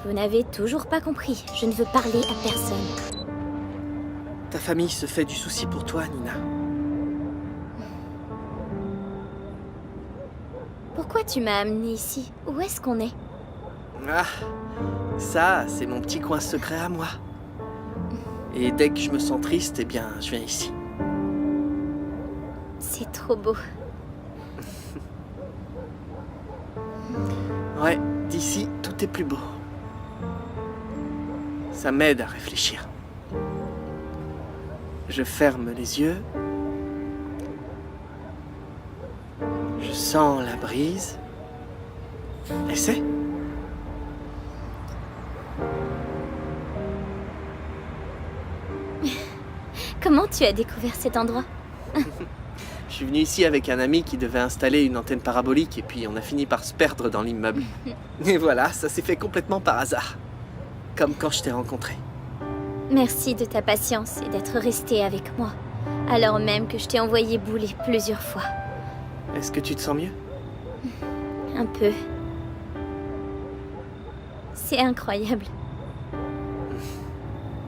Vous n'avez toujours pas compris. Je ne veux parler à personne. Ta famille se fait du souci pour toi, Nina. Pourquoi tu m'as amenée ici? Où est-ce qu'on est? Ah, ça, c'est mon petit coin secret à moi. Et dès que je me sens triste, eh bien, je viens ici. C'est trop beau. Ouais, d'ici, tout est plus beau. Ça m'aide à réfléchir. Je ferme les yeux. Je sens la brise. Essaie. Comment tu as découvert cet endroit? Je suis venu ici avec un ami qui devait installer une antenne parabolique et puis on a fini par se perdre dans l'immeuble. Et voilà, ça s'est fait complètement par hasard. Comme quand je t'ai rencontré. Merci de ta patience et d'être resté avec moi, alors même que je t'ai envoyé bouler plusieurs fois. Est-ce que tu te sens mieux? Un peu. C'est incroyable.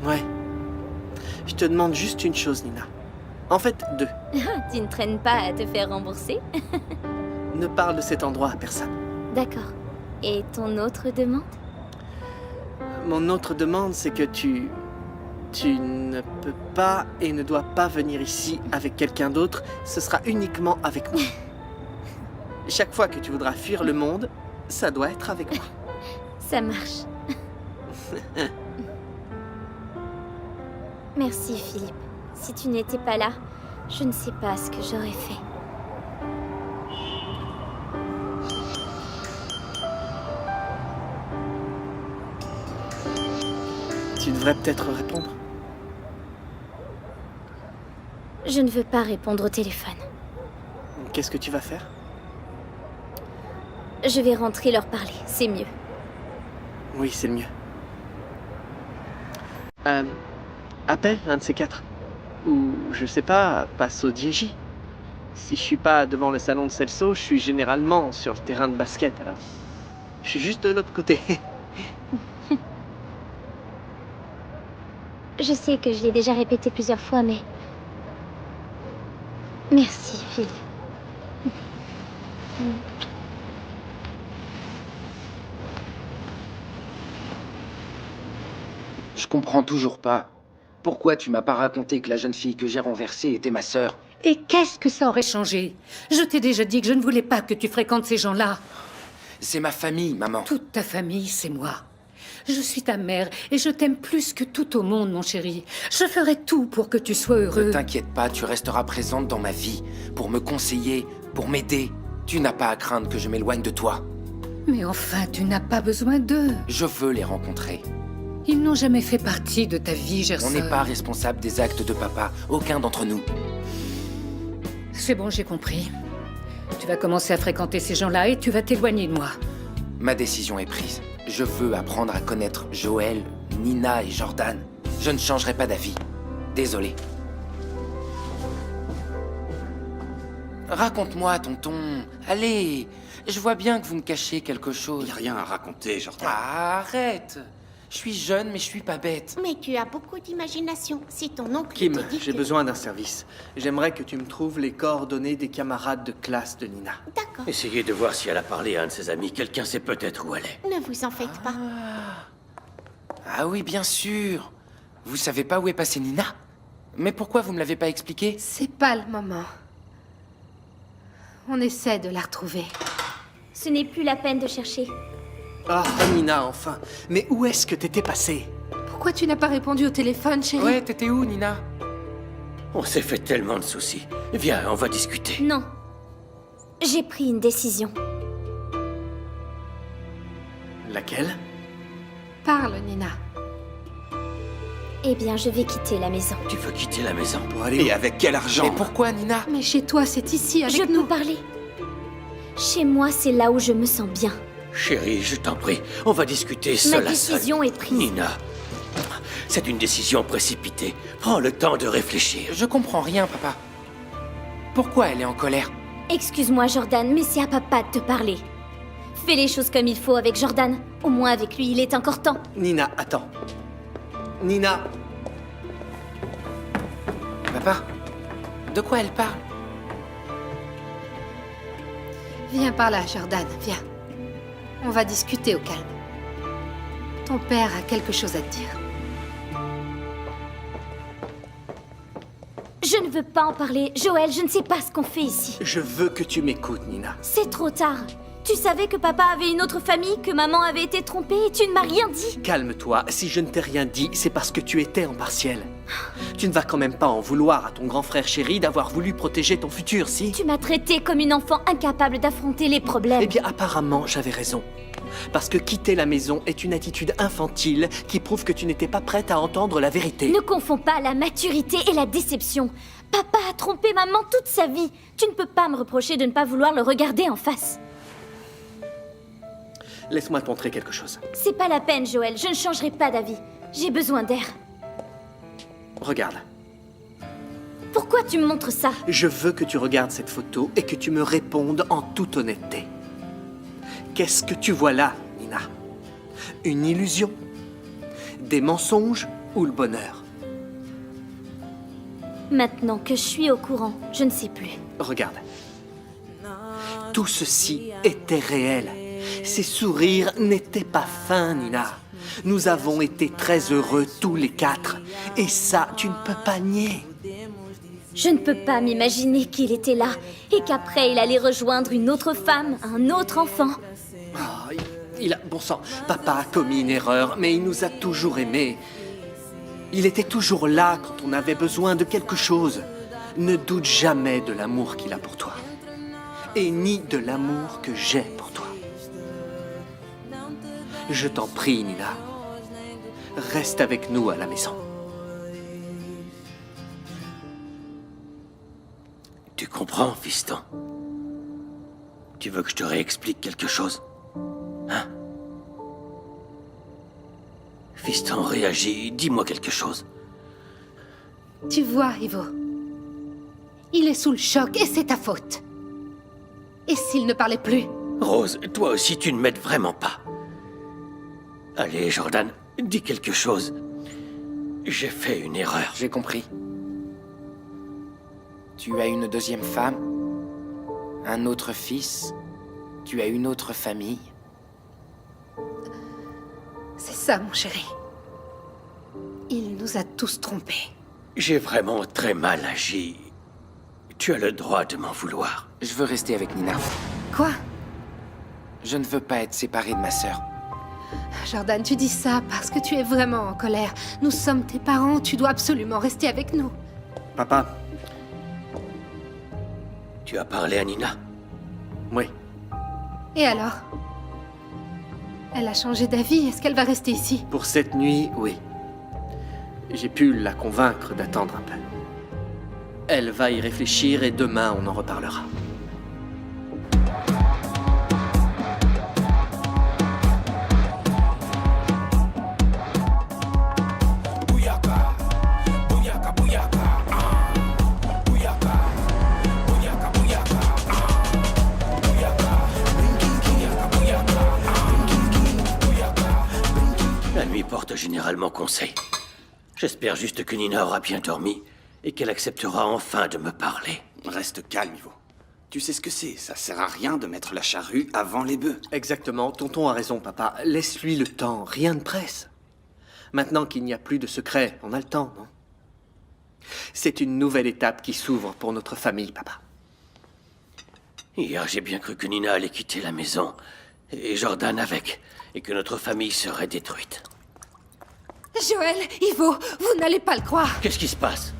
Ouais. Je te demande juste une chose, Nina. En fait, deux. Tu ne traînes pas à te faire rembourser? Ne parle de cet endroit à personne. D'accord. Et ton autre demande? Mon autre demande, c'est que tu ne peux pas et ne dois pas venir ici avec quelqu'un d'autre. Ce sera uniquement avec moi. Chaque fois que tu voudras fuir le monde, ça doit être avec moi. Ça marche. Merci, Philippe. Si tu n'étais pas là, je ne sais pas ce que j'aurais fait. Tu devrais peut-être répondre. Je ne veux pas répondre au téléphone. Qu'est-ce que tu vas faire? Je vais rentrer leur parler, c'est mieux. Oui, c'est le mieux. Appelle un de ces quatre. Ou, je sais pas, passe au Dieji. Si je suis pas devant le salon de Celso, je suis généralement sur le terrain de basket, alors. Je suis juste de l'autre côté. Je sais que je l'ai déjà répété plusieurs fois, mais... Merci, Philippe. Je comprends toujours pas. Pourquoi tu m'as pas raconté que la jeune fille que j'ai renversée était ma sœur? Et qu'est-ce que ça aurait changé? Je t'ai déjà dit que je ne voulais pas que tu fréquentes ces gens-là. C'est ma famille, maman. Toute ta famille, c'est moi. Je suis ta mère et je t'aime plus que tout au monde, mon chéri. Je ferai tout pour que tu sois heureux. Ne t'inquiète pas, tu resteras présente dans ma vie, pour me conseiller, pour m'aider. Tu n'as pas à craindre que je m'éloigne de toi. Mais enfin, tu n'as pas besoin d'eux. Je veux les rencontrer. Ils n'ont jamais fait partie de ta vie, Gerson. On n'est pas responsable des actes de papa, aucun d'entre nous. C'est bon, j'ai compris. Tu vas commencer à fréquenter ces gens-là et tu vas t'éloigner de moi. Ma décision est prise. Je veux apprendre à connaître Joël, Nina et Jordan. Je ne changerai pas d'avis. Désolé. Raconte-moi, tonton. Allez, je vois bien que vous me cachez quelque chose. Il n'y a rien à raconter, Jordan. Arrête. Je suis jeune, mais je suis pas bête. Mais tu as beaucoup d'imagination. Si ton oncle Kim, te dit j'ai que... besoin d'un service. J'aimerais que tu me trouves les coordonnées des camarades de classe de Nina. D'accord, Essayez de voir si elle a parlé à un de ses amis. Quelqu'un sait peut-être où elle est. ne vous en faites pas. Ah oui, bien sûr. Vous savez pas où est passée Nina? Mais pourquoi vous me l'avez pas expliqué? C'est pas le moment. On essaie de la retrouver. Ce n'est plus la peine de chercher. Ah, Nina, enfin. Mais où est-ce que t'étais passée? Pourquoi tu n'as pas répondu au téléphone, chérie? Ouais, t'étais où, Nina? On s'est fait tellement de soucis. Viens, on va discuter. Non. J'ai pris une décision. Laquelle? Parle, Nina. Eh bien, je vais quitter la maison. Tu veux quitter la maison? Pour aller Et avec quel argent? Mais pourquoi, Nina? Mais chez toi, c'est ici, avec Je nous. peux parler. Chez moi, c'est là où je me sens bien. Chérie, je t'en prie, on va discuter Ma seul à seul. décision est prise. Nina, c'est une décision précipitée. Prends le temps de réfléchir. Je comprends rien, papa. Pourquoi elle est en colère? Excuse-moi, Jordan, mais c'est à papa de te parler. Fais les choses comme il faut avec Jordan. Au moins avec lui, il est encore temps. Nina, attends. Nina, Papa, de quoi elle parle? Viens par là, Jordan, viens. On va discuter au calme. Ton père a quelque chose à te dire. Je ne veux pas en parler. Joël, je ne sais pas ce qu'on fait ici. je veux que tu m'écoutes, Nina. C'est trop tard. Tu savais que papa avait une autre famille, que maman avait été trompée et tu ne m'as rien dit. Calme-toi, si je ne t'ai rien dit, c'est parce que tu étais en partiel. Tu ne vas quand même pas en vouloir à ton grand frère chéri d'avoir voulu protéger ton futur, si? Tu m'as traitée comme une enfant incapable d'affronter les problèmes. Eh bien, apparemment, j'avais raison. Parce que quitter la maison est une attitude infantile qui prouve que tu n'étais pas prête à entendre la vérité. Ne confonds pas la maturité et la déception. Papa a trompé maman toute sa vie. Tu ne peux pas me reprocher de ne pas vouloir le regarder en face. Laisse-moi te montrer quelque chose. C'est pas la peine, Joël. Je ne changerai pas d'avis. J'ai besoin d'air. Regarde. Pourquoi tu me montres ça? Je veux que tu regardes cette photo et que tu me répondes en toute honnêteté. Qu'est-ce que tu vois là, Nina? Une illusion? Des mensonges ou le bonheur? Maintenant que je suis au courant, je ne sais plus. Regarde. Tout ceci était réel. Ces sourires n'étaient pas fins, Nina. Nous avons été très heureux tous les quatre. Et ça, tu ne peux pas nier. Je ne peux pas m'imaginer qu'il était là et qu'après il allait rejoindre une autre femme, un autre enfant. Ah, il a... Bon sang, papa a commis une erreur, mais il nous a toujours aimés. Il était toujours là quand on avait besoin de quelque chose. Ne doute jamais de l'amour qu'il a pour toi. Et ni de l'amour que j'ai pour toi. Je t'en prie, Nina. Reste avec nous à la maison. Tu comprends, fiston? Tu veux que je te réexplique quelque chose? Hein? Fiston, réagis, dis-moi quelque chose. Tu vois, Ivo, il est sous le choc et c'est ta faute. Et s'il ne parlait plus? Rose, toi aussi, tu ne m'aides vraiment pas. Allez, Jordan, dis quelque chose. J'ai fait une erreur. J'ai compris. Tu as une deuxième femme, un autre fils, tu as une autre famille. C'est ça, mon chéri. Il nous a tous trompés. J'ai vraiment très mal agi. Tu as le droit de m'en vouloir. Je veux rester avec Nina. Quoi? Je ne veux pas être séparé de ma sœur. Jordan, tu dis ça parce que tu es vraiment en colère. Nous sommes tes parents, tu dois absolument rester avec nous. Papa, Tu as parlé à Nina? oui. Et alors? Elle a changé d'avis, est-ce qu'elle va rester ici? Pour cette nuit, oui. J'ai pu la convaincre d'attendre un peu. Elle va y réfléchir et demain on en reparlera. La nuit porte généralement conseil. J'espère juste que Nina aura bien dormi et qu'elle acceptera enfin de me parler. Reste calme, Ivo. Tu sais ce que c'est, ça sert à rien de mettre la charrue avant les bœufs. Exactement, tonton a raison, papa. Laisse-lui le temps, rien ne presse. Maintenant qu'il n'y a plus de secret, on a le temps, non? C'est une nouvelle étape qui s'ouvre pour notre famille, papa. Hier, j'ai bien cru que Nina allait quitter la maison, et Jordan avec, et que notre famille serait détruite. Joël, Ivo, vous n'allez pas le croire. Qu'est-ce qui se passe?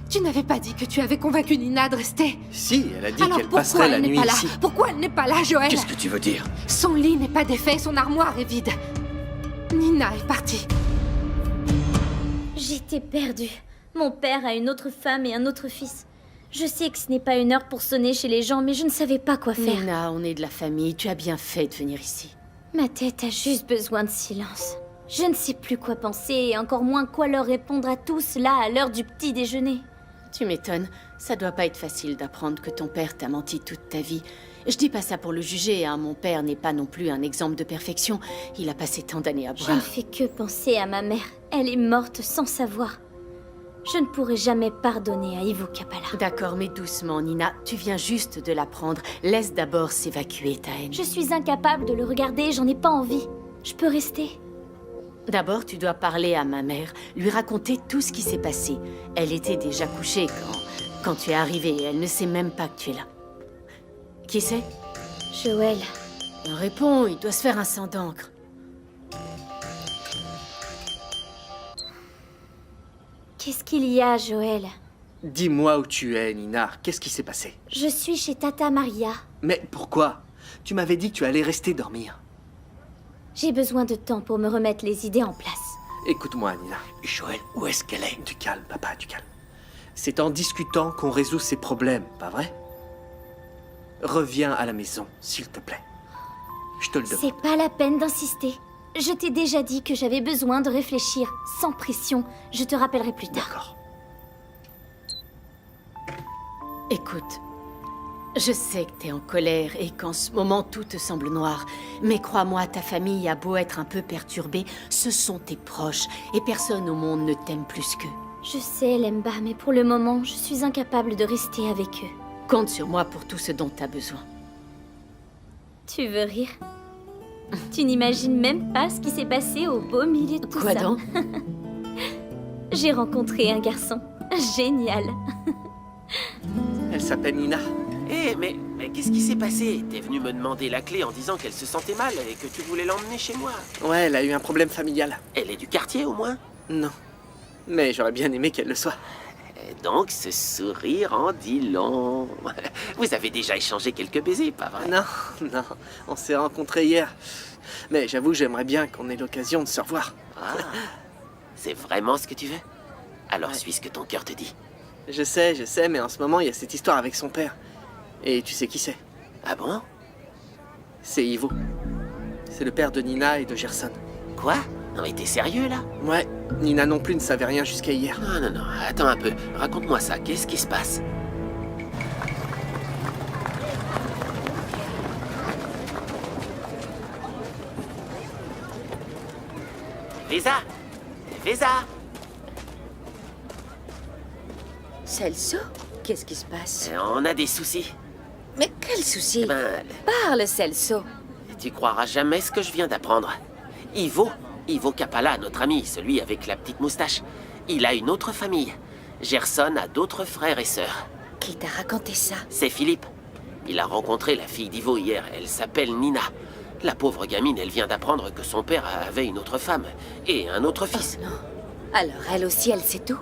Tu n'avais pas dit que tu avais convaincu Nina de rester? Si, elle a dit Alors qu'elle pourquoi passerait la elle n'est nuit pas là? ici. Pourquoi elle n'est pas là, Joël? Qu'est-ce que tu veux dire? Son lit n'est pas défait, son armoire est vide. Nina Nina est partie. J'étais perdue. Mon père a une autre femme et un autre fils. Je sais que ce n'est pas une heure pour sonner chez les gens, mais je ne savais pas quoi faire. Nina, on est de la famille. Tu as bien fait de venir ici. Ma tête a juste besoin de silence. Je ne sais plus quoi penser et encore moins quoi leur répondre à tous là à l'heure du petit déjeuner. Tu m'étonnes. Ça doit pas être facile d'apprendre que ton père t'a menti toute ta vie. Je dis pas ça pour le juger, hein. Mon père n'est pas non plus un exemple de perfection. Il a passé tant d'années à Je boire. ne fais que penser à ma mère. Elle est morte sans savoir. Je ne pourrai jamais pardonner à Ivo Kapala. D'accord, mais doucement, Nina. Tu viens juste de l'apprendre. Laisse d'abord s'évacuer ta haine. Je suis incapable de le regarder, j'en ai pas envie. Je peux rester. D'abord, tu dois parler à ma mère, lui raconter tout ce qui s'est passé. Elle était déjà couchée quand tu es arrivé et elle ne sait même pas que tu es là. Qui c'est? Joël, Réponds, il doit se faire un sang d'encre. qu'est-ce qu'il y a, Joël? Dis-moi où tu es, Nina. Qu'est-ce qui s'est passé? Je suis chez Tata Maria. Mais pourquoi? Tu m'avais dit que tu allais rester dormir. J'ai besoin de temps pour me remettre les idées en place. Écoute-moi, Nina. Joël, où est-ce qu'elle est? Du calme, papa, du calme. C'est en discutant qu'on résout ces problèmes, pas vrai? Reviens à la maison, s'il te plaît. Je te le demande. C'est pas la peine d'insister. Je t'ai déjà dit que j'avais besoin de réfléchir, sans pression. Je te rappellerai plus tard. D'accord. Écoute, je sais que t'es en colère et qu'en ce moment tout te semble noir. Mais crois-moi, ta famille a beau être un peu perturbée, ce sont tes proches et personne au monde ne t'aime plus qu'eux. Je sais, Lemba, mais pour le moment, je suis incapable de rester avec eux. Compte sur moi pour tout ce dont t'as besoin. Tu veux rire? Tu n'imagines même pas ce qui s'est passé au beau milieu de tout Quoi ça. donc? J'ai rencontré un garçon. Génial. Elle s'appelle Nina. Mais qu'est-ce qui s'est passé? T'es venu me demander la clé en disant qu'elle se sentait mal et que tu voulais l'emmener chez moi. Ouais, elle a eu un problème familial. Elle est du quartier au moins? Non. Mais j'aurais bien aimé qu'elle le soit. Et donc ce sourire en dit long. Vous avez déjà échangé quelques baisers, pas vrai? Non, non. On s'est rencontrés hier. Mais j'avoue que j'aimerais bien qu'on ait l'occasion de se revoir. Ah, c'est vraiment ce que tu veux? Alors suis ce que ton cœur te dit. Je sais, mais en ce moment, il y a cette histoire avec son père. Et tu sais qui c'est? Ah bon? C'est Ivo. C'est le père de Nina et de Gerson. Quoi? Non mais t'es sérieux là? Ouais, Nina non plus ne savait rien jusqu'à hier. Non, attends un peu. Raconte-moi ça, qu'est-ce qui se passe? Visa! Visa! Celso, qu'est-ce qui se passe? On a des soucis. Mais quel souci? Eh ben, Parle, Celso. tu croiras jamais ce que je viens d'apprendre. Ivo Kapala, notre ami, celui avec la petite moustache, il a une autre famille. Gerson a d'autres frères et sœurs. Qui t'a raconté ça? C'est Philippe. Il a rencontré la fille d'Ivo hier. Elle s'appelle Nina. La pauvre gamine, elle vient d'apprendre que son père avait une autre femme et un autre fils. Non. Alors, elle aussi, elle sait tout?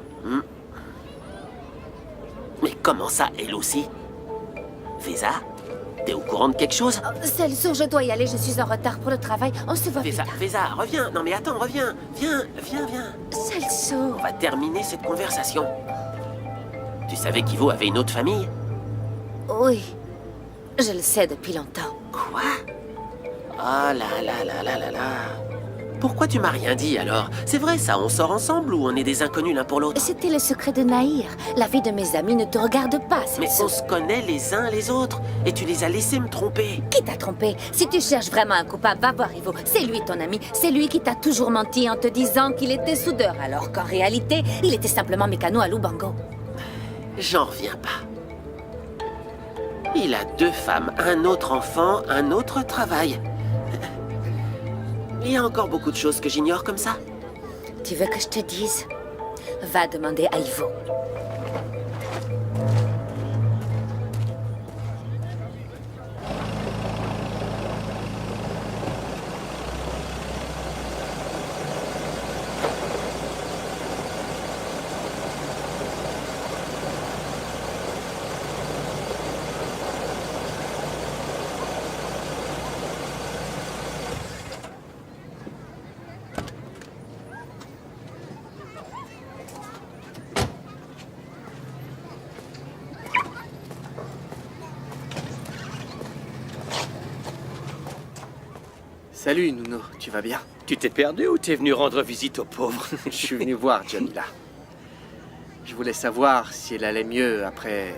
Mais comment ça, elle aussi? Vesa, t'es au courant de quelque chose? Celso, je dois y aller, je suis en retard pour le travail. On se voit plus tard. Vesa, reviens. Non mais attends, reviens. Viens. Celso. On va terminer cette conversation. Tu savais qu'Ivo avait une autre famille? Oui. Je le sais depuis longtemps. Quoi? Oh là. Pourquoi tu m'as rien dit alors? C'est vrai ça, on sort ensemble ou on est des inconnus l'un pour l'autre? C'était le secret de Nahir. La vie de mes amis ne te regarde pas, Mais Celso. on se connaît les uns les autres et tu les as laissés me tromper. Qui t'a trompé? Si tu cherches vraiment un coupable, va voir Ivo. C'est lui ton ami. C'est lui qui t'a toujours menti en te disant qu'il était soudeur, alors qu'en réalité, il était simplement mécano à Lubango. J'en reviens pas. Il a 2 femmes, un autre enfant, un autre travail. Il y a encore beaucoup de choses que j'ignore comme ça. Tu veux que je te dise? Va demander à Ivo. Salut, Nuno, tu vas bien? Tu t'es perdu ou t'es venu rendre visite aux pauvres? Je suis venu voir Jamila. Je voulais savoir si elle allait mieux après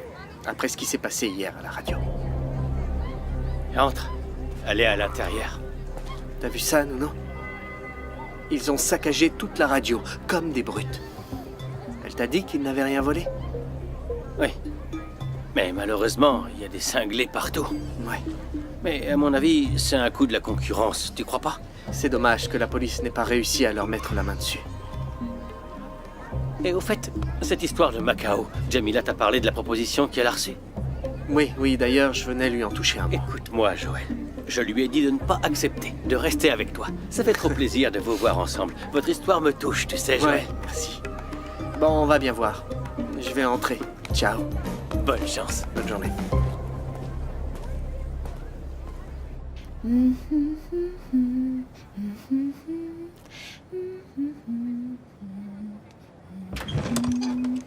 ce qui s'est passé hier à la radio. Entre. Allez à l'intérieur. T'as vu ça, Nuno? Ils ont saccagé toute la radio, comme des brutes. Elle t'a dit qu'ils n'avaient rien volé? Oui. Mais malheureusement, il y a des cinglés partout. Ouais. Mais à mon avis, c'est un coup de la concurrence, tu crois pas? C'est dommage que la police n'ait pas réussi à leur mettre la main dessus. Et au fait, cette histoire de Macao, Jamila t'a parlé de la proposition qu'elle a reçue? Oui, d'ailleurs, je venais lui en toucher un mot. Écoute-moi, Joël. Je lui ai dit de ne pas accepter, de rester avec toi. Ça fait trop plaisir de vous voir ensemble. Votre histoire me touche, tu sais, Joël. Ouais, merci. Bon, on va bien voir. Je vais entrer. Ciao. Bonne chance. Bonne journée.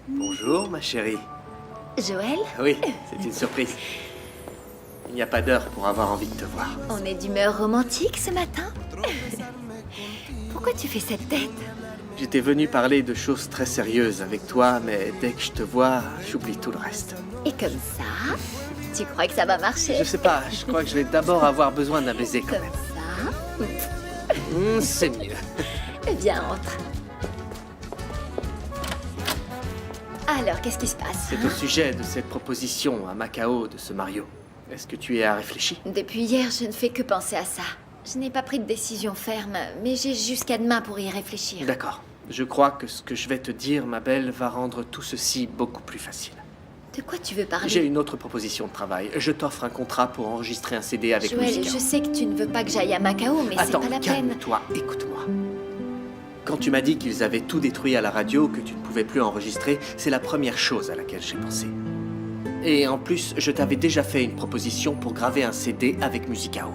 Bonjour, ma chérie. Joël, Oui, c'est une surprise. Il n'y a pas d'heure pour avoir envie de te voir. on est d'humeur romantique ce matin. Pourquoi tu fais cette tête? J'étais venu parler de choses très sérieuses avec toi, mais dès que je te vois, j'oublie tout le reste. Et comme ça, tu crois que ça va marcher? Je sais pas, je crois que je vais d'abord avoir besoin d'un baiser quand Comme même. ça. C'est mieux. Eh bien, entre. Alors, qu'est-ce qui se passe? C'est au sujet de cette proposition à Macao de ce Mario. Est-ce que tu y as réfléchi? Depuis hier, je ne fais que penser à ça. Je n'ai pas pris de décision ferme, mais j'ai jusqu'à demain pour y réfléchir. D'accord. Je crois que ce que je vais te dire, ma belle, va rendre tout ceci beaucoup plus facile. De quoi tu veux parler? J'ai une autre proposition de travail. Je t'offre un contrat pour enregistrer un CD avec Joël, Musica. je sais que tu ne veux pas que j'aille à Macao, mais c'est Attends, pas la peine. calme-toi, écoute-moi. Quand tu m'as dit qu'ils avaient tout détruit à la radio, que tu ne pouvais plus enregistrer, c'est la première chose à laquelle j'ai pensé. Et en plus, je t'avais déjà fait une proposition pour graver un CD avec Musicao.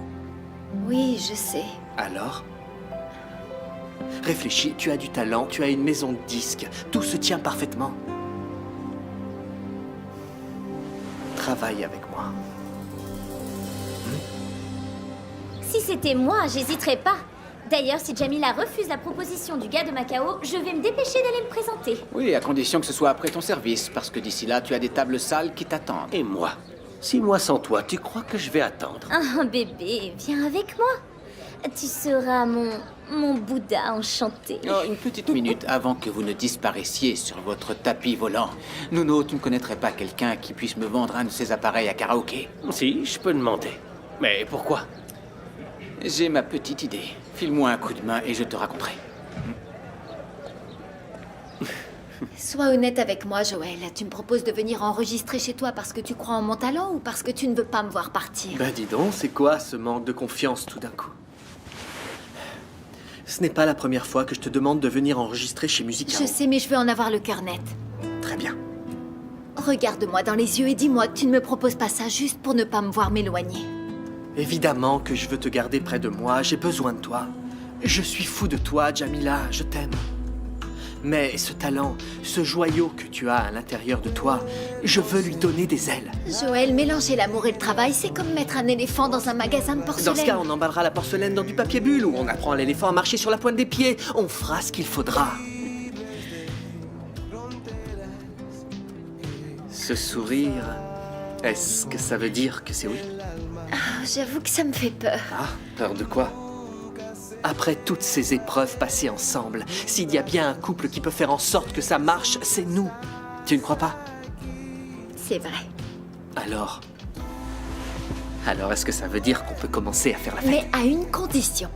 Oui, je sais. Alors? Réfléchis, tu as du talent, tu as une maison de disques, tout se tient parfaitement. Travaille avec moi. Si c'était moi, j'hésiterais pas. D'ailleurs, si Jamila refuse la proposition du gars de Macao, je vais me dépêcher d'aller me présenter. Oui, à condition que ce soit après ton service, parce que d'ici là, tu as des tables sales qui t'attendent. Et moi? 6 mois sans toi, tu crois que je vais attendre? Ah, bébé, viens avec moi. Tu seras mon Bouddha enchanté. Oh, une petite minute avant que vous ne disparaissiez sur votre tapis volant. Nuno, tu ne connaîtrais pas quelqu'un qui puisse me vendre un de ces appareils à karaoké? Si, je peux demander. Mais pourquoi? J'ai ma petite idée. File-moi un coup de main et je te raconterai. Sois honnête avec moi, Joël. Tu me proposes de venir enregistrer chez toi parce que tu crois en mon talent ou parce que tu ne veux pas me voir partir? Ben dis donc, c'est quoi ce manque de confiance tout d'un coup? Ce n'est pas la première fois que je te demande de venir enregistrer chez Musicao. Je sais, mais je veux en avoir le cœur net. Très bien. Regarde-moi dans les yeux et dis-moi que tu ne me proposes pas ça juste pour ne pas me voir m'éloigner. Évidemment que je veux te garder près de moi, j'ai besoin de toi. Je suis fou de toi, Jamila, je t'aime. Mais ce talent, ce joyau que tu as à l'intérieur de toi, je veux lui donner des ailes. Joël, mélanger l'amour et le travail, c'est comme mettre un éléphant dans un magasin de porcelaine. Dans ce cas, on emballera la porcelaine dans du papier bulle ou on apprend à l'éléphant à marcher sur la pointe des pieds. On fera ce qu'il faudra. Ce sourire, est-ce que ça veut dire que c'est oui? Oh, j'avoue que ça me fait peur. Ah, peur de quoi? Après toutes ces épreuves passées ensemble, s'il y a bien un couple qui peut faire en sorte que ça marche, c'est nous. Tu ne crois pas? C'est vrai. Alors est-ce que ça veut dire qu'on peut commencer à faire la fête? Mais à une condition.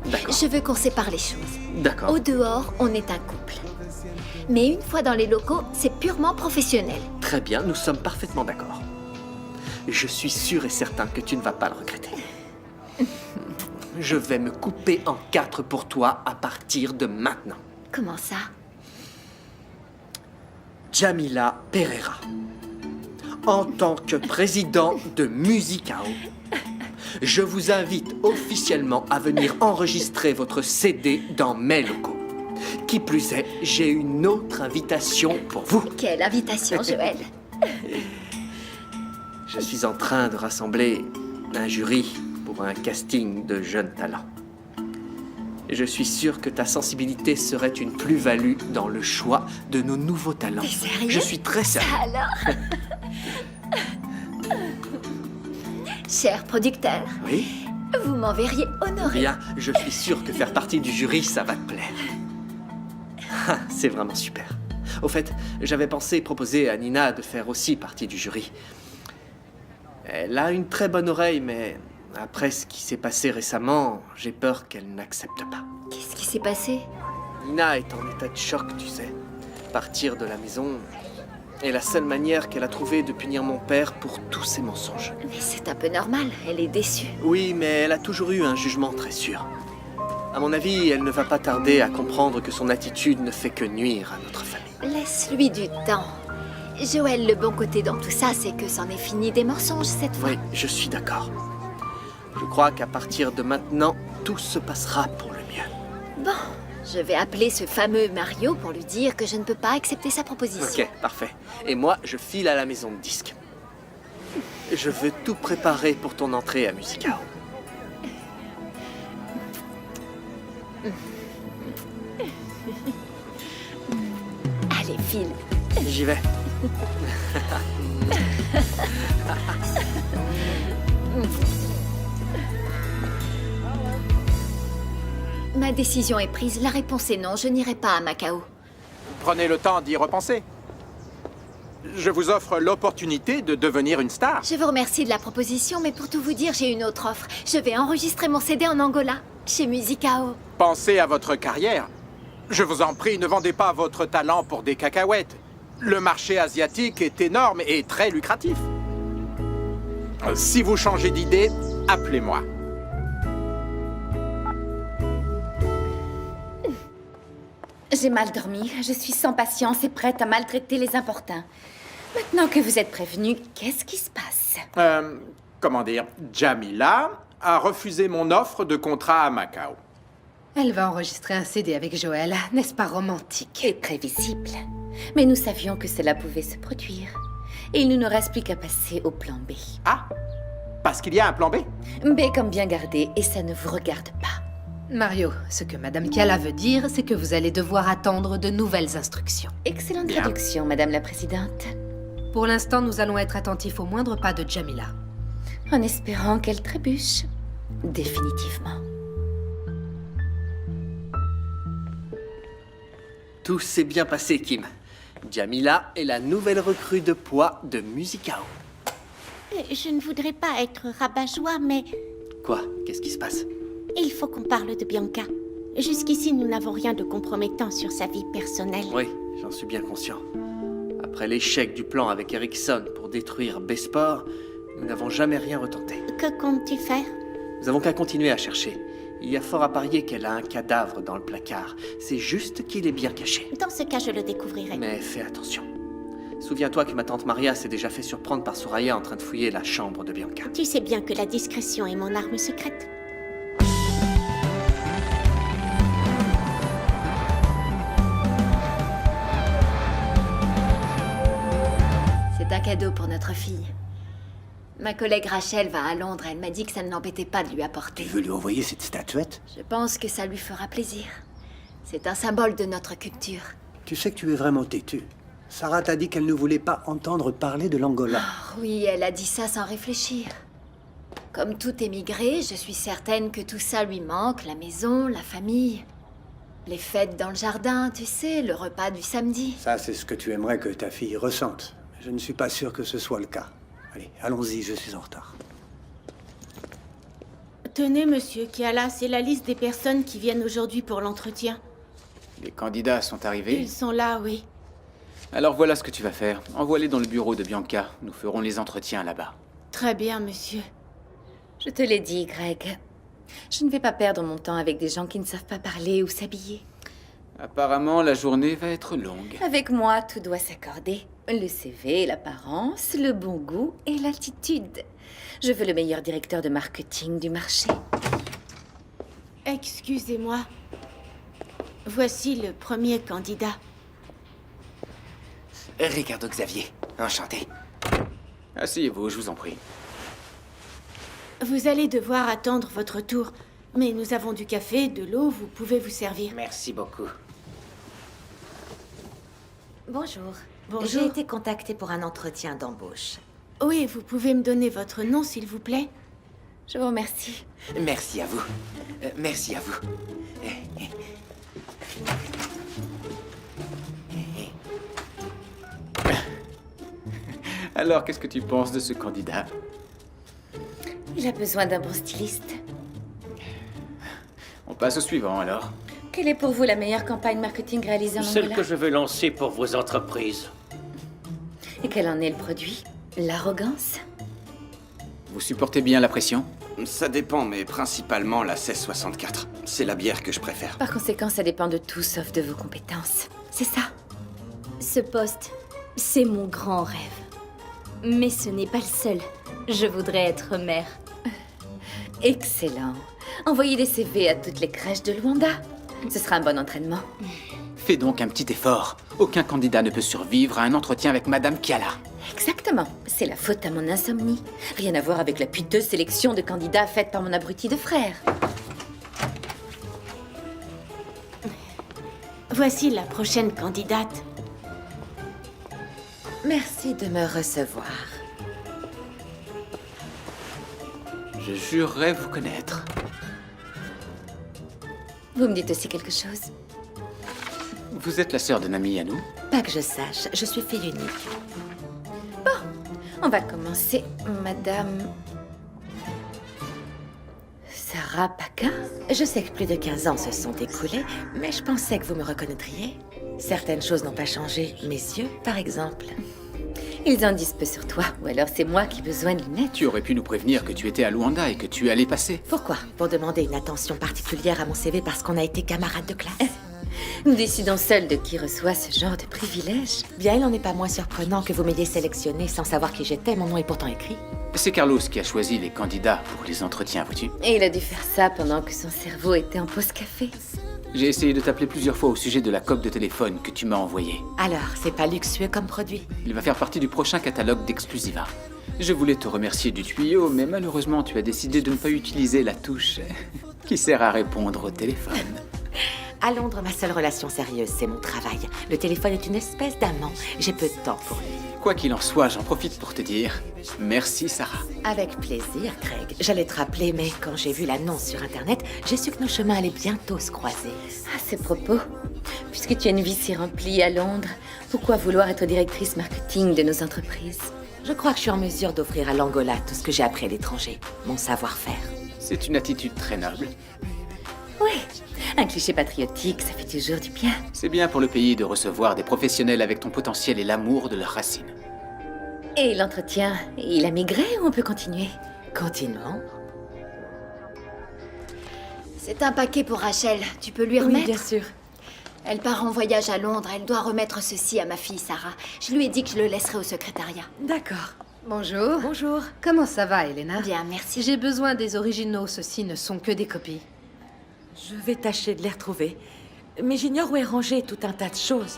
D'accord. Je veux qu'on sépare les choses. D'accord. Au dehors, on est un couple. Mais une fois dans les locaux, c'est purement professionnel. Très bien, nous sommes parfaitement d'accord. Je suis sûr et certain que tu ne vas pas le regretter. Je vais me couper en 4 pour toi à partir de maintenant. Comment ça? Jamila Pereira, en tant que président de Musicao, je vous invite officiellement à venir enregistrer votre CD dans mes locaux. Qui plus est, j'ai une autre invitation pour vous. Quelle invitation, Joël. Je suis en train de rassembler un jury pour pour un casting de jeunes talents. Et je suis sûr que ta sensibilité serait une plus-value dans le choix de nos nouveaux talents. T'es sérieux? Je suis très sérieux. Alors Cher producteur, Oui? vous m'en verriez honoré. Bien, je suis sûr que faire partie du jury, ça va te plaire. Ah, c'est vraiment super. Au fait, j'avais pensé proposer à Nina de faire aussi partie du jury. Elle a une très bonne oreille, mais après ce qui s'est passé récemment, j'ai peur qu'elle n'accepte pas. Qu'est-ce qui s'est passé? Nina est en état de choc, tu sais. Partir de la maison est la seule manière qu'elle a trouvée de punir mon père pour tous ses mensonges. Mais c'est un peu normal, elle est déçue. Oui, mais elle a toujours eu un jugement très sûr. À mon avis, elle ne va pas tarder à comprendre que son attitude ne fait que nuire à notre famille. Laisse-lui du temps. Joël, le bon côté dans tout ça, c'est que c'en est fini des mensonges cette fois. Oui, je suis d'accord. Je crois qu'à partir de maintenant, tout se passera pour le mieux. Bon, je vais appeler ce fameux Mario pour lui dire que je ne peux pas accepter sa proposition. Ok, parfait. Et moi, je file à la maison de disques. Je veux tout préparer pour ton entrée à Musicao. Allez, file. J'y vais. Ma décision est prise, la réponse est non, je n'irai pas à Macao. Prenez le temps d'y repenser. Je vous offre l'opportunité de devenir une star. Je vous remercie de la proposition, mais pour tout vous dire, j'ai une autre offre. Je vais enregistrer mon CD en Angola, chez Musicao. Pensez à votre carrière. Je vous en prie, ne vendez pas votre talent pour des cacahuètes. Le marché asiatique est énorme et très lucratif. Si vous changez d'idée, appelez-moi. J'ai mal dormi, je suis sans patience et prête à maltraiter les importuns. Maintenant que vous êtes prévenus, qu'est-ce qui se passe? Comment dire, Jamila a refusé mon offre de contrat à Macao. Elle va enregistrer un CD avec Joël, n'est-ce pas romantique? Et prévisible. Mais nous savions que cela pouvait se produire. Et il ne nous reste plus qu'à passer au plan B. Ah, parce qu'il y a un plan B? B comme bien gardé, et ça ne vous regarde pas. Mario, ce que Madame Kala veut dire, c'est que vous allez devoir attendre de nouvelles instructions. Excellente Bien. traduction, Madame la Présidente. Pour l'instant, nous allons être attentifs au moindre pas de Jamila. En espérant qu'elle trébuche. Définitivement. Tout s'est bien passé, Kim. Jamila est la nouvelle recrue de poids de Musicao. Je ne voudrais pas être rabat-joie, mais Quoi? Qu'est-ce qui se passe? il faut qu'on parle de Bianca. Jusqu'ici, nous n'avons rien de compromettant sur sa vie personnelle. Oui, j'en suis bien conscient. Après l'échec du plan avec Ericsson pour détruire B-Sport, nous n'avons jamais rien retenté. Que comptes-tu faire? Nous avons qu'à continuer à chercher. Il y a fort à parier qu'elle a un cadavre dans le placard. C'est juste qu'il est bien caché. Dans ce cas, je le découvrirai. Mais fais attention. Souviens-toi que ma tante Maria s'est déjà fait surprendre par Soraya en train de fouiller la chambre de Bianca. Tu sais bien que la discrétion est mon arme secrète. C'est un cadeau pour notre fille. Ma collègue Rachel va à Londres, elle m'a dit que ça ne l'embêtait pas de lui apporter. Tu veux lui envoyer cette statuette? Je pense que ça lui fera plaisir. C'est un symbole de notre culture. Tu sais que tu es vraiment têtu. Sarah t'a dit qu'elle ne voulait pas entendre parler de l'Angola. Oui, elle a dit ça sans réfléchir. Comme tout émigré, je suis certaine que tout ça lui manque, la maison, la famille. Les fêtes dans le jardin, tu sais, le repas du samedi. Ça, c'est ce que tu aimerais que ta fille ressente. Je ne suis pas sûr que ce soit le cas. Allez, allons-y, je suis en retard. Tenez, monsieur Kiala, c'est la liste des personnes qui viennent aujourd'hui pour l'entretien. Les candidats sont arrivés. Ils sont là, oui. Alors voilà ce que tu vas faire. Envoie-les dans le bureau de Bianca. Nous ferons les entretiens là-bas. Très bien, monsieur. Je te l'ai dit, Greg. Je ne vais pas perdre mon temps avec des gens qui ne savent pas parler ou s'habiller. Apparemment, la journée va être longue. Avec moi, tout doit s'accorder. Le CV, l'apparence, le bon goût et l'attitude. Je veux le meilleur directeur de marketing du marché. Excusez-moi. Voici le premier candidat. Ricardo Xavier, enchanté. Asseyez-vous, je vous en prie. Vous allez devoir attendre votre tour. Mais nous avons du café, de l'eau, vous pouvez vous servir. Merci beaucoup. Bonjour. Bonjour. J'ai été contactée pour un entretien d'embauche. Oui, vous pouvez me donner votre nom, s'il vous plaît? Je vous remercie. Merci à vous. Merci à vous. Alors, qu'est-ce que tu penses de ce candidat? Il a besoin d'un bon styliste. On passe au suivant, alors. Quelle est pour vous la meilleure campagne marketing réalisée en Celle Angola? que je veux lancer pour vos entreprises. Et quel en est le produit? L'arrogance? Vous supportez bien la pression? Ça dépend, mais principalement la 1664. C'est la bière que je préfère. Par conséquent, ça dépend de tout sauf de vos compétences. C'est ça? Ce poste, c'est mon grand rêve. Mais ce n'est pas le seul. Je voudrais être mère. Excellent. Envoyez des CV à toutes les crèches de Luanda. Ce sera un bon entraînement. Fais donc un petit effort. Aucun candidat ne peut survivre à un entretien avec Madame Kiala. Exactement. C'est la faute à mon insomnie. Rien à voir avec la piteuse sélection de candidats faite par mon abruti de frère. Voici la prochaine candidate. Merci de me recevoir. Je jurerais vous connaître. Vous me dites aussi quelque chose? Vous êtes la sœur d'un ami à nous? Pas que je sache, je suis fille unique. On va commencer, Madame... Sarah Paca? Je sais que plus de 15 ans se sont écoulés, mais je pensais que vous me reconnaîtriez. Certaines choses n'ont pas changé. Mes yeux, par exemple. Ils en disent peu sur toi, ou alors c'est moi qui ai besoin de lunettes. Tu aurais pu nous prévenir que tu étais à Luanda et que tu allais passer. Pourquoi? Pour demander une attention particulière à mon CV parce qu'on a été camarades de classe. Nous décidons seuls de qui reçoit ce genre de privilège. Bien, il n'en est pas moins surprenant que vous m'ayez sélectionné sans savoir qui j'étais. Mon nom est pourtant écrit. C'est Carlos qui a choisi les candidats pour les entretiens, vois-tu. Et il a dû faire ça pendant que son cerveau était en pause café. J'ai essayé de t'appeler plusieurs fois au sujet de la coque de téléphone que tu m'as envoyée. Alors, c'est pas luxueux comme produit? Il va faire partie du prochain catalogue d'Exclusiva. Je voulais te remercier du tuyau, mais malheureusement, tu as décidé de ne pas utiliser la touche qui sert à répondre au téléphone. À Londres, ma seule relation sérieuse, c'est mon travail. Le téléphone est une espèce d'amant. J'ai peu de temps pour lui. Quoi qu'il en soit, j'en profite pour te dire merci, Sarah. Avec plaisir, Craig. J'allais te rappeler, mais quand j'ai vu l'annonce sur Internet, j'ai su que nos chemins allaient bientôt se croiser. À ce propos, puisque tu as une vie si remplie à Londres, pourquoi vouloir être directrice marketing de nos entreprises? Je crois que je suis en mesure d'offrir à l'Angola tout ce que j'ai appris à l'étranger, mon savoir-faire. C'est une attitude très noble. Oui, un cliché patriotique, ça fait toujours du bien. C'est bien pour le pays de recevoir des professionnels avec ton potentiel et l'amour de leurs racines. Et l'entretien, il a migré ou on peut continuer? Continuons. C'est un paquet pour Rachel. Tu peux lui remettre? Oui, bien sûr. Elle part en voyage à Londres. Elle doit remettre ceci à ma fille, Sarah. Je lui ai dit que je le laisserai au secrétariat. D'accord. Bonjour. Bonjour. Comment ça va, Elena? Bien, merci. J'ai besoin des originaux. Ceux-ci ne sont que des copies. Je vais tâcher de les retrouver. Mais j'ignore où est rangé tout un tas de choses.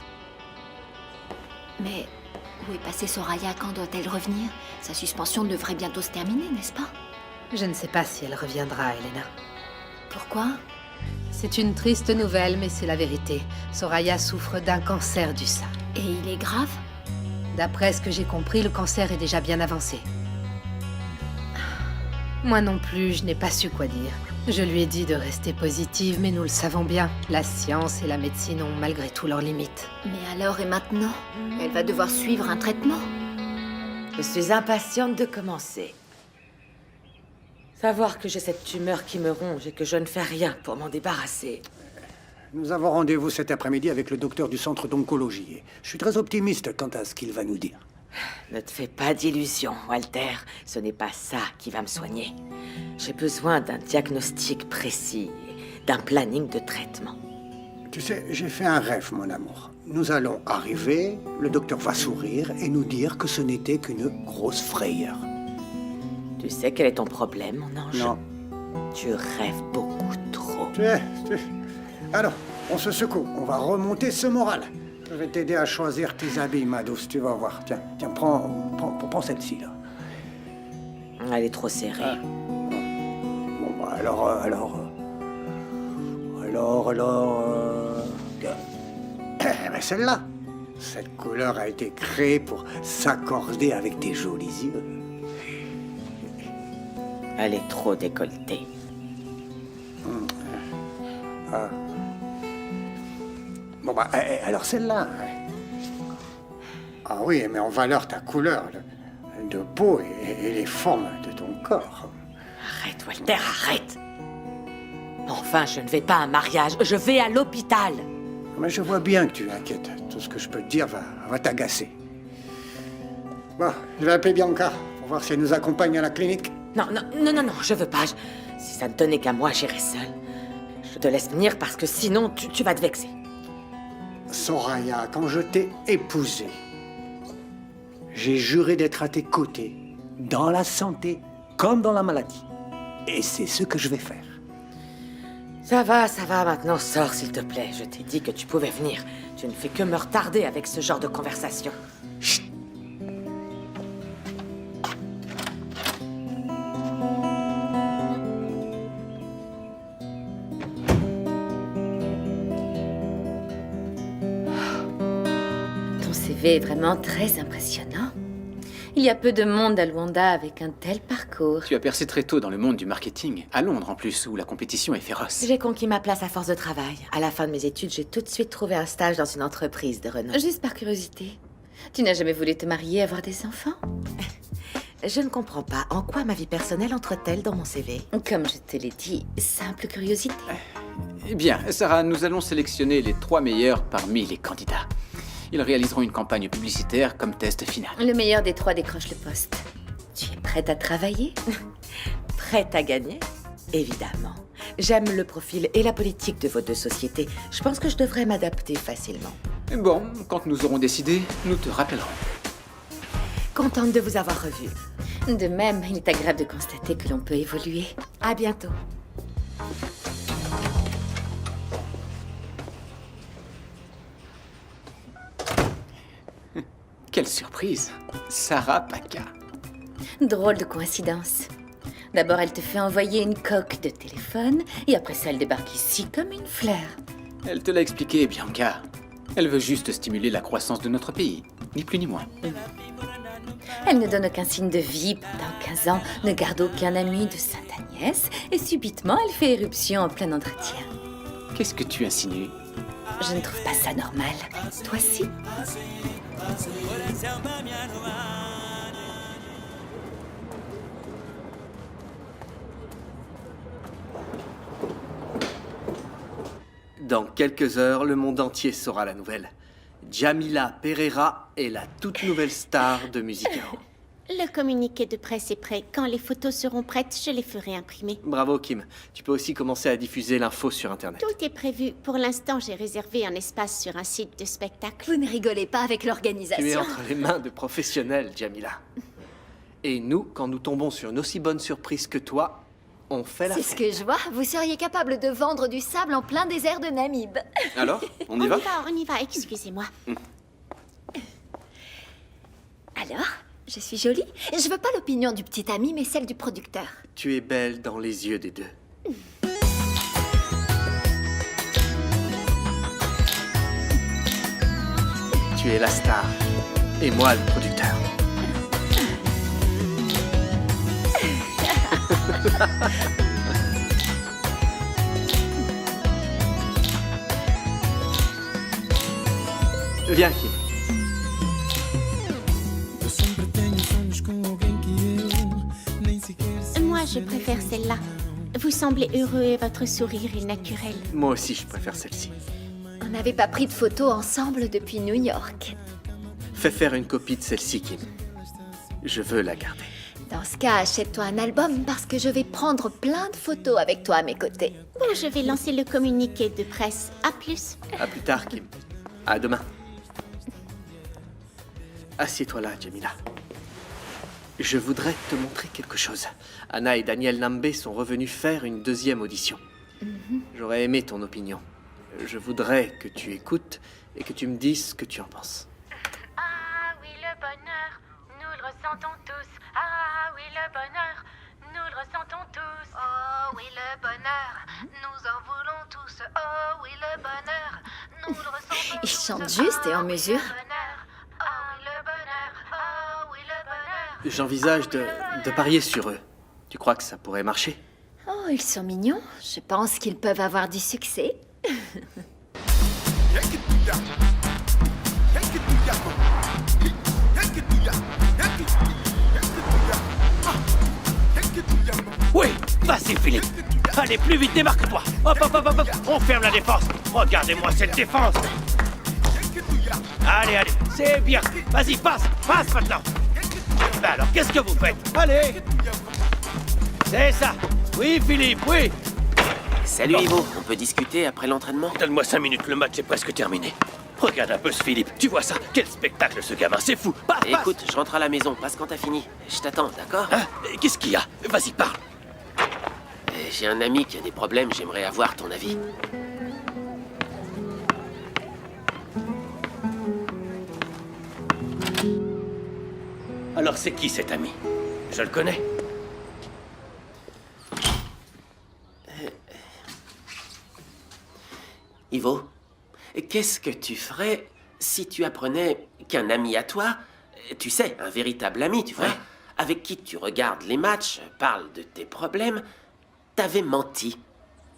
Mais où est passée Soraya? Quand doit-elle revenir? Sa suspension devrait bientôt se terminer, n'est-ce pas? Je ne sais pas si elle reviendra, Elena. Pourquoi? C'est une triste nouvelle, mais c'est la vérité. Soraya souffre d'un cancer du sein. Et il est grave? D'après ce que j'ai compris, le cancer est déjà bien avancé. Moi non plus, je n'ai pas su quoi dire. Je lui ai dit de rester positive, mais nous le savons bien. La science et la médecine ont malgré tout leurs limites. Mais alors et maintenant? Elle va devoir suivre un traitement? Je suis impatiente de commencer. Savoir que j'ai cette tumeur qui me ronge et que je ne fais rien pour m'en débarrasser. Nous avons rendez-vous cet après-midi avec le docteur du centre d'oncologie. Je suis très optimiste quant à ce qu'il va nous dire. Ne te fais pas d'illusions, Walter. Ce n'est pas ça qui va me soigner. J'ai besoin d'un diagnostic précis, d'un planning de traitement. Tu sais, j'ai fait un rêve, mon amour. Nous allons arriver, le docteur va sourire et nous dire que ce n'était qu'une grosse frayeur. Tu sais quel est ton problème, mon ange? Non. Tu rêves beaucoup trop. Alors, on se secoue. On va remonter ce moral. Je vais t'aider à choisir tes habits, ma douce. Tu vas voir. Tiens, prends celle-ci, là. Elle est trop serrée. Ah. Ben celle-là. Cette couleur a été créée pour s'accorder avec tes jolis yeux. Elle est trop décolletée. Ah. Bon, bah, alors celle-là. Ah oui, mais en valeur ta couleur de peau et les formes de ton corps. Arrête, Walter, arrête. Enfin, je ne vais pas à un mariage, je vais à l'hôpital. Mais je vois bien que tu es inquiète. Tout ce que je peux te dire va t'agacer. Bon, je vais appeler Bianca pour voir si elle nous accompagne à la clinique. Non, je veux pas. Si ça ne tenait qu'à moi, j'irais seule. Je te laisse venir parce que sinon, tu vas te vexer. Soraya, quand je t'ai épousée, j'ai juré d'être à tes côtés, dans la santé comme dans la maladie. Et c'est ce que je vais faire. Ça va, maintenant sors s'il te plaît. Je t'ai dit que tu pouvais venir. Tu ne fais que me retarder avec ce genre de conversation. Chut. Ton CV est vraiment très impressionnant. Il y a peu de monde à Luanda avec un tel parcours. Tu as percé très tôt dans le monde du marketing, à Londres en plus, où la compétition est féroce. J'ai conquis ma place à force de travail. À la fin de mes études, j'ai tout de suite trouvé un stage dans une entreprise de renom. Juste par curiosité, tu n'as jamais voulu te marier et avoir des enfants? Je ne comprends pas en quoi ma vie personnelle entre-t-elle dans mon CV. Comme je te l'ai dit, simple curiosité. Eh bien, Sarah, nous allons sélectionner les 3 meilleurs parmi les candidats. Ils réaliseront une campagne publicitaire comme test final. Le meilleur des 3 décroche le poste. Tu es prête à travailler? Prête à gagner? Évidemment. J'aime le profil et la politique de vos 2 sociétés. Je pense que je devrais m'adapter facilement. Bon, quand nous aurons décidé, nous te rappellerons. Contente de vous avoir revu. De même, il est agréable de constater que l'on peut évoluer. À bientôt. Quelle surprise! Sarah Paca. Drôle de coïncidence. D'abord, elle te fait envoyer une coque de téléphone, et après ça, elle débarque ici comme une fleur. Elle te l'a expliqué, Bianca. Elle veut juste stimuler la croissance de notre pays, ni plus ni moins. Elle ne donne aucun signe de vie pendant 15 ans, ne garde aucun ami de Sainte-Agnès, et subitement, elle fait éruption en plein entretien. Qu'est-ce que tu insinues? Je ne trouve pas ça normal. Toi, si? Dans quelques heures, le monde entier saura la nouvelle. Jamila Pereira est la toute nouvelle star de Musicao. Le communiqué de presse est prêt. Quand les photos seront prêtes, je les ferai imprimer. Bravo Kim. Tu peux aussi commencer à diffuser l'info sur Internet. Tout est prévu. Pour l'instant, j'ai réservé un espace sur un site de spectacle. Vous ne rigolez pas avec l'organisation. Tu es entre les mains de professionnels, Jamila. Et nous, quand nous tombons sur une aussi bonne surprise que toi, on fait la C'est fête. ce que je vois. Vous seriez capable de vendre du sable en plein désert de Namib. Alors, on y va? On y va, excusez-moi. Alors, je suis jolie? Je veux pas l'opinion du petit ami, mais celle du producteur. Tu es belle dans les yeux des deux. Tu es la star, et moi le producteur. Viens, Kim. Moi, je préfère celle-là. Vous semblez heureux et votre sourire est naturel. Moi aussi, je préfère celle-ci. On n'avait pas pris de photos ensemble depuis New York. Fais faire une copie de celle-ci, Kim. Je veux la garder. Dans ce cas, achète-toi un album parce que je vais prendre plein de photos avec toi à mes côtés. Bon, je vais lancer le communiqué de presse. À plus. À plus tard, Kim. À demain. Assieds-toi là, Jamila. Je voudrais te montrer quelque chose. Anna et Daniel Nambe sont revenus faire une 2e audition. J'aurais aimé ton opinion. Je voudrais que tu écoutes et que tu me dises ce que tu en penses. Ah oui, le bonheur, nous le ressentons tous. Ah oui, le bonheur, nous le ressentons tous. Oh oui, le bonheur, nous en voulons tous. Oh oui, le bonheur, nous le ressentons. Ils chantent juste et en mesure. J'envisage de parier sur eux. Tu crois que ça pourrait marcher? Oh, ils sont mignons. Je pense qu'ils peuvent avoir du succès. Oui, vas-y Philippe. Allez, plus vite, démarque-toi. Hop, hop, hop, hop, hop. On ferme la défense. Regardez-moi cette défense. Allez, allez, c'est bien. Vas-y, passe maintenant. Ben alors, qu'est-ce que vous faites? Allez. C'est ça. Oui, Philippe, oui. Salut Ivo, on peut discuter après l'entraînement? Donne-moi 5 minutes, le match est presque terminé. Regarde un peu ce Philippe, tu vois ça? Quel spectacle ce gamin, c'est fou. Passe. Écoute, je rentre à la maison, passe quand t'as fini. Je t'attends, d'accord? Hein? Qu'est-ce qu'il y a? Vas-y, parle. J'ai un ami qui a des problèmes, j'aimerais avoir ton avis. Alors c'est qui cet ami? Je le connais. Ivo, qu'est-ce que tu ferais si tu apprenais qu'un ami à toi, tu sais, un véritable ami, tu vois, avec qui tu regardes les matchs, parle de tes problèmes, t'avait menti?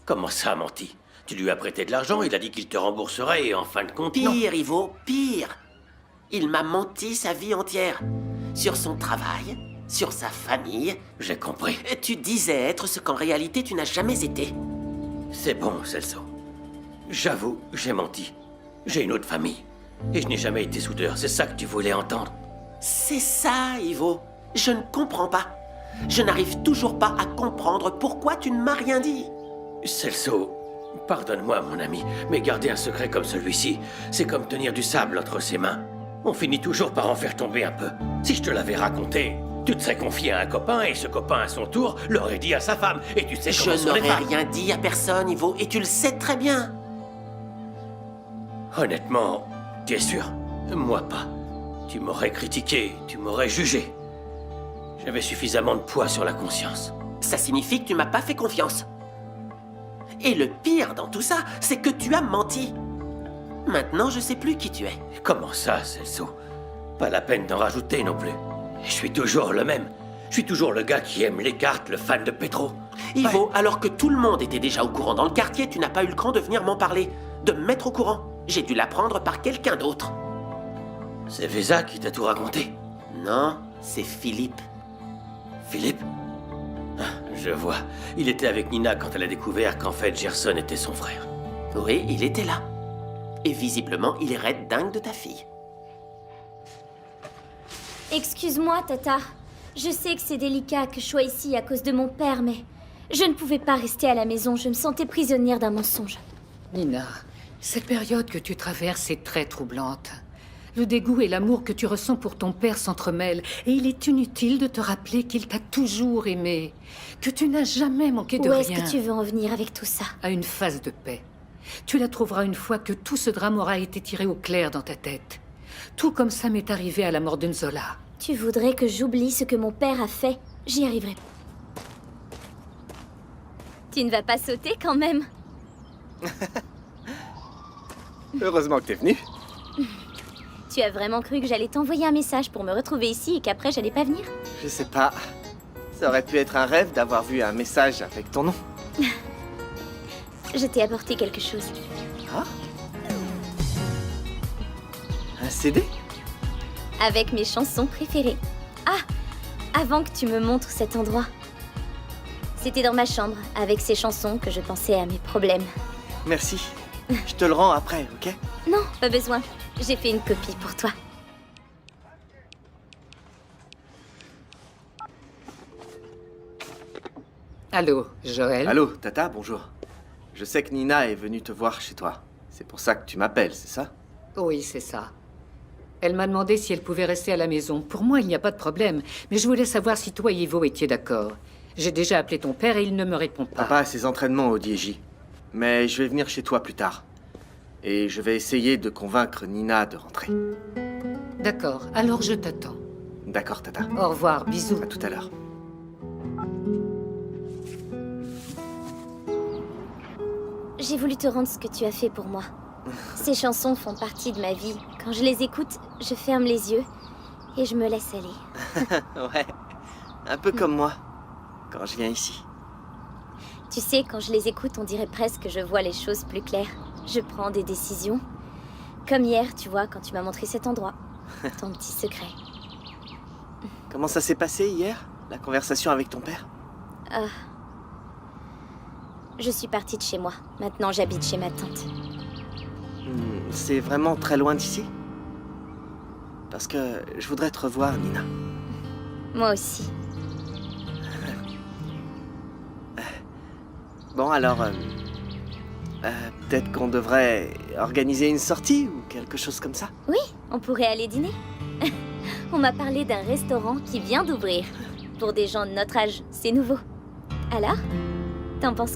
Comment ça, menti? Tu lui as prêté de l'argent, il a dit qu'il te rembourserait et en fin de compte... Pire, Ivo, pire. Il m'a menti sa vie entière. Sur son travail, sur sa famille. J'ai compris. Tu disais être ce qu'en réalité tu n'as jamais été. C'est bon, Celso. J'avoue, j'ai menti. J'ai une autre famille. Et je n'ai jamais été soudeur, c'est ça que tu voulais entendre? C'est ça, Ivo. Je ne comprends pas. Je n'arrive toujours pas à comprendre pourquoi tu ne m'as rien dit. Celso, pardonne-moi, mon ami, mais garder un secret comme celui-ci, c'est comme tenir du sable entre ses mains. On finit toujours par en faire tomber un peu. Si je te l'avais raconté, tu te serais confié à un copain et ce copain, à son tour, l'aurait dit à sa femme. Et tu sais comment Je sont les n'aurais femmes. rien dit à personne, Ivo, et tu le sais très bien. Honnêtement, tu es sûr? Moi pas. Tu m'aurais critiqué, tu m'aurais jugé. J'avais suffisamment de poids sur la conscience. Ça signifie que tu m'as pas fait confiance. Et le pire dans tout ça, c'est que tu as menti. Maintenant, je sais plus qui tu es. Comment ça, Celso? Pas la peine d'en rajouter non plus. Je suis toujours le même. Je suis toujours le gars qui aime les cartes, le fan de Petro. Ivo, alors que tout le monde était déjà au courant dans le quartier, tu n'as pas eu le cran de venir m'en parler, de me mettre au courant. J'ai dû l'apprendre par quelqu'un d'autre. C'est Vesa qui t'a tout raconté? Non, c'est Philippe. Philippe? Ah, je vois. Il était avec Nina quand elle a découvert qu'en fait Gerson était son frère. Oui, il était là. Et visiblement, il est raide dingue de ta fille. Excuse-moi, Tata. Je sais que c'est délicat que je sois ici à cause de mon père, mais je ne pouvais pas rester à la maison. Je me sentais prisonnière d'un mensonge. Nina, cette période que tu traverses est très troublante. Le dégoût et l'amour que tu ressens pour ton père s'entremêlent, et il est inutile de te rappeler qu'il t'a toujours aimé, que tu n'as jamais manqué de Où rien. est-ce que tu veux en venir avec tout ça? À une phase de paix. Tu la trouveras une fois que tout ce drame aura été tiré au clair dans ta tête. Tout comme ça m'est arrivé à la mort de Nzola. Tu voudrais que j'oublie ce que mon père a fait? J'y arriverai. Tu ne vas pas sauter quand même? Heureusement que t'es venu. Tu as vraiment cru que j'allais t'envoyer un message pour me retrouver ici et qu'après j'allais pas venir? Je sais pas. Ça aurait pu être un rêve d'avoir vu un message avec ton nom. Je t'ai apporté quelque chose. Ah? Un CD? Avec mes chansons préférées. Ah! Avant que tu me montres cet endroit. C'était dans ma chambre, avec ces chansons que je pensais à mes problèmes. Merci. Je te le rends après, ok? Non, pas besoin. J'ai fait une copie pour toi. Allô, Joël? Allô, Tata, bonjour. Je sais que Nina est venue te voir chez toi. C'est pour ça que tu m'appelles, c'est ça? Oui, c'est ça. Elle m'a demandé si elle pouvait rester à la maison. Pour moi, il n'y a pas de problème. Mais je voulais savoir si toi et Ivo étiez d'accord. J'ai déjà appelé ton père et il ne me répond pas. Papa a ses entraînements au DJ. Mais je vais venir chez toi plus tard. Et je vais essayer de convaincre Nina de rentrer. D'accord, alors je t'attends. D'accord, Tata. Au revoir, bisous. À tout à l'heure. J'ai voulu te rendre ce que tu as fait pour moi. Ces chansons font partie de ma vie. Quand je les écoute, je ferme les yeux et je me laisse aller. Ouais, un peu comme moi, quand je viens ici. Tu sais, quand je les écoute, on dirait presque que je vois les choses plus claires. Je prends des décisions. Comme hier, tu vois, quand tu m'as montré cet endroit. Ton petit secret. Comment ça s'est passé hier, la conversation avec ton père? Je suis partie de chez moi. Maintenant, j'habite chez ma tante. C'est vraiment très loin d'ici? Parce que je voudrais te revoir, Nina. Moi aussi. Bon, alors... peut-être qu'on devrait organiser une sortie ou quelque chose comme ça? Oui, on pourrait aller dîner. On m'a parlé d'un restaurant qui vient d'ouvrir. Pour des gens de notre âge, c'est nouveau. Alors, t'en penses